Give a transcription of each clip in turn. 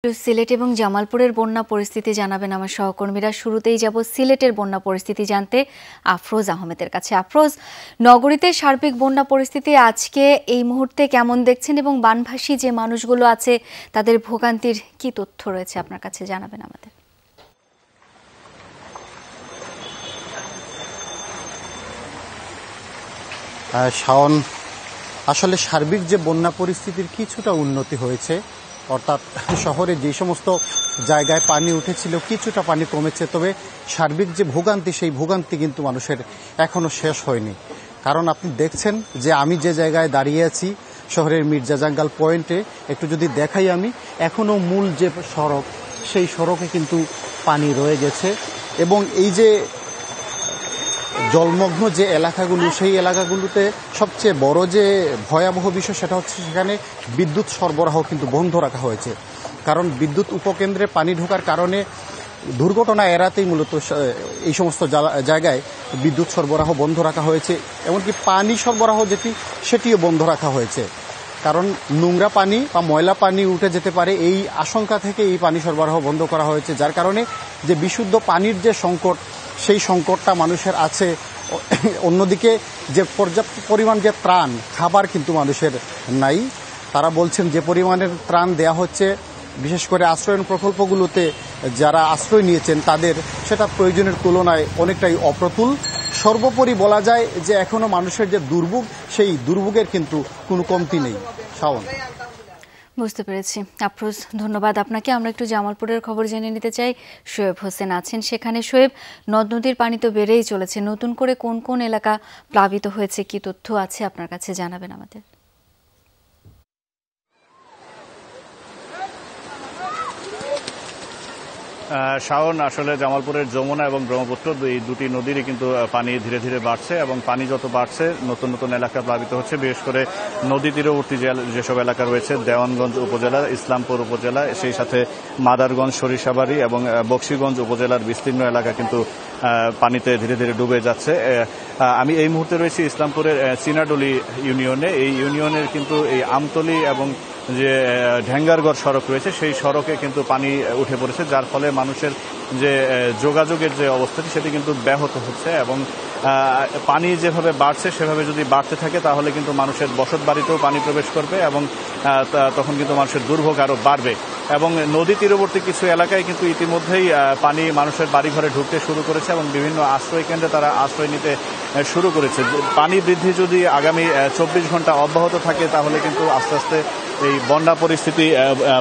সিলেট এবং জামালপুরের বন্যা পরিস্থিতি জানাবেন আমার সহকর্মীরা। শুরুতেই যাব সিলেটের বন্যা পরিস্থিতি জানতে আফরোজ আহমেদের কাছে। আফরোজ, নগরীতে সার্বিক বন্যা পরিস্থিতি আজকে এই মুহূর্তে কেমন দেখছেন এবং বানভাসী যে মানুষগুলো আছে তাদের ভোগান্তির কি তথ্য রয়েছে আপনার কাছে জানাবেন আমাদের। শাওন, আসলে সার্বিক যে বন্যা পরিস্থিতির কিছুটা উন্নতি হয়েছে, অর্থাৎ শহরে যে সমস্ত জায়গায় পানি উঠেছিল কিছুটা পানি কমেছে, তবে সার্বিক যে ভোগান্তি সেই ভোগান্তি কিন্তু মানুষের এখনো শেষ হয়নি। কারণ আপনি দেখছেন যে আমি যে জায়গায় দাঁড়িয়ে আছি শহরের মির্জা জাঙ্গাল পয়েন্টে, একটু যদি দেখাই আমি, এখনো মূল যে সড়ক সেই সড়কে কিন্তু পানি রয়ে গেছে এবং এই যে জলমগ্ন যে এলাকাগুলো সেই এলাকাগুলোতে সবচেয়ে বড় যে ভয়াবহ বিষয় সেটা হচ্ছে সেখানে বিদ্যুৎ সরবরাহ কিন্তু বন্ধ রাখা হয়েছে। কারণ বিদ্যুৎ উপকেন্দ্রে পানি ঢোকার কারণে দুর্ঘটনা এড়াতেই মূলত এই সমস্ত জায়গায় বিদ্যুৎ সরবরাহ বন্ধ রাখা হয়েছে। এমনকি পানি সরবরাহ সেটিও বন্ধ রাখা হয়েছে, কারণ নোংরা পানি বা ময়লা পানি উঠে যেতে পারে এই আশঙ্কা থেকে এই পানি সরবরাহ বন্ধ করা হয়েছে, যার কারণে যে বিশুদ্ধ পানির যে সংকট সেই সংকটটা মানুষের আছে। অন্যদিকে যে পর্যাপ্ত পরিমাণ যে ত্রাণ খাবার কিন্তু মানুষের নাই। তারা বলছেন যে পরিমাণের ত্রাণ দেয়া হচ্ছে বিশেষ করে আশ্রয়ন প্রকল্পগুলোতে যারা আশ্রয় নিয়েছেন তাদের, সেটা প্রয়োজনের তুলনায় অনেকটাই অপ্রতুল। সর্বোপরি বলা যায় যে এখনো মানুষের যে দুর্ভোগ সেই দুর্ভোগের কিন্তু কোনো কমতি নেই। শাওন, বুঝতে পেরেছি। আফরোজ, ধন্যবাদ আপনাকে। আমরা একটু জামালপুরের খবর জেনে নিতে চাই। শোয়েব হোসেন আছেন সেখানে। শোয়েব, নদ নদীর পানি তো বেড়েই চলেছে, নতুন করে কোন কোন এলাকা প্লাবিত হয়েছে, কি তথ্য আছে আপনার কাছে জানাবেন আমাদের। শাওন, আসলে জামালপুরের যমুনা এবং ব্রহ্মপুত্র এই দুটি নদীরই কিন্তু পানি ধীরে ধীরে বাড়ছে এবং পানি যত বাড়ছে নতুন নতুন এলাকা প্লাবিত হচ্ছে। বিশেষ করে নদী তীরবর্তী যেসব এলাকা রয়েছে, দেওয়ানগঞ্জ উপজেলা, ইসলামপুর উপজেলা, সেই সাথে মাদারগঞ্জ, সরিষাবাড়ি এবং বকশীগঞ্জ উপজেলার বিস্তীর্ণ এলাকা কিন্তু পানিতে ধীরে ধীরে ডুবে যাচ্ছে। আমি এই মুহূর্তে রয়েছি ইসলামপুরের চিনাডলি ইউনিয়নে। এই ইউনিয়নের কিন্তু এই আমতলী এবং যে ঢেঙ্গারগড় সড়ক রয়েছে সেই সড়কে কিন্তু পানি উঠে পড়েছে, যার ফলে মানুষের যে যোগাযোগের যে অবস্থাটি সেটি কিন্তু ব্যাহত হচ্ছে এবং পানি যেভাবে বাড়ছে সেভাবে যদি বাড়তে থাকে তাহলে কিন্তু মানুষের বসত বাড়িতেও পানি প্রবেশ করবে এবং তখন কিন্তু মানুষের দুর্ভোগ আরও বাড়বে। এবং নদী তীরবর্তী কিছু এলাকায় কিন্তু ইতিমধ্যেই পানি মানুষের বাড়িঘরে ঢুকতে শুরু করেছে এবং বিভিন্ন আশ্রয় কেন্দ্রে তারা আশ্রয় নিতে শুরু করেছে। পানি বৃদ্ধি যদি আগামী 24 ঘন্টা অব্যাহত থাকে তাহলে কিন্তু আস্তে আস্তে এই বন্যা পরিস্থিতি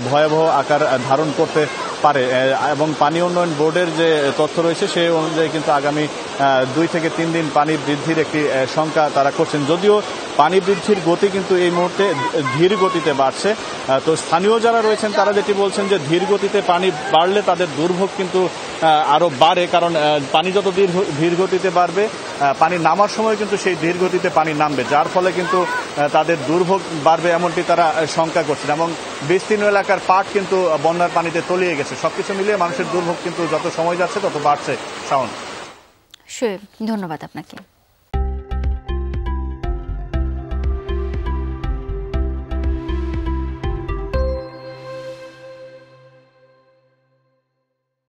ভয়াবহ আকার ধারণ করতে পারে এবং পানি উন্নয়ন বোর্ডের যে তথ্য রয়েছে সেই অনুযায়ী কিন্তু আগামী 2 থেকে 3 দিন পানি বৃদ্ধির একটি শঙ্কা তারা করছেন। যদিও পানি বৃদ্ধির গতি কিন্তু এই মুহূর্তে ধীর গতিতে বাড়ছে। তো স্থানীয় যারা রয়েছেন তারা যেটি বলছেন যে ধীর গতিতে পানি বাড়লে তাদের দুর্ভোগ কিন্তু আরও বাড়ে, কারণ পানি যত ধীর গতিতে বাড়বে পানি নামার সময় কিন্তু সেই ধীর গতিতে পানি নামবে, যার ফলে কিন্তু তাদের দুর্ভোগ বাড়বে এমনটি তারা শঙ্কা করছেন এবং বিস্তীর্ণ এলাকার পাট কিন্তু বন্যার পানিতে তলিয়ে গেছে। সবকিছু মিলিয়ে মানুষের দুর্ভোগ কিন্তু যত সময় যাচ্ছে তত বাড়ছে। শাওন, শোয়েব, ধন্যবাদ আপনাকে।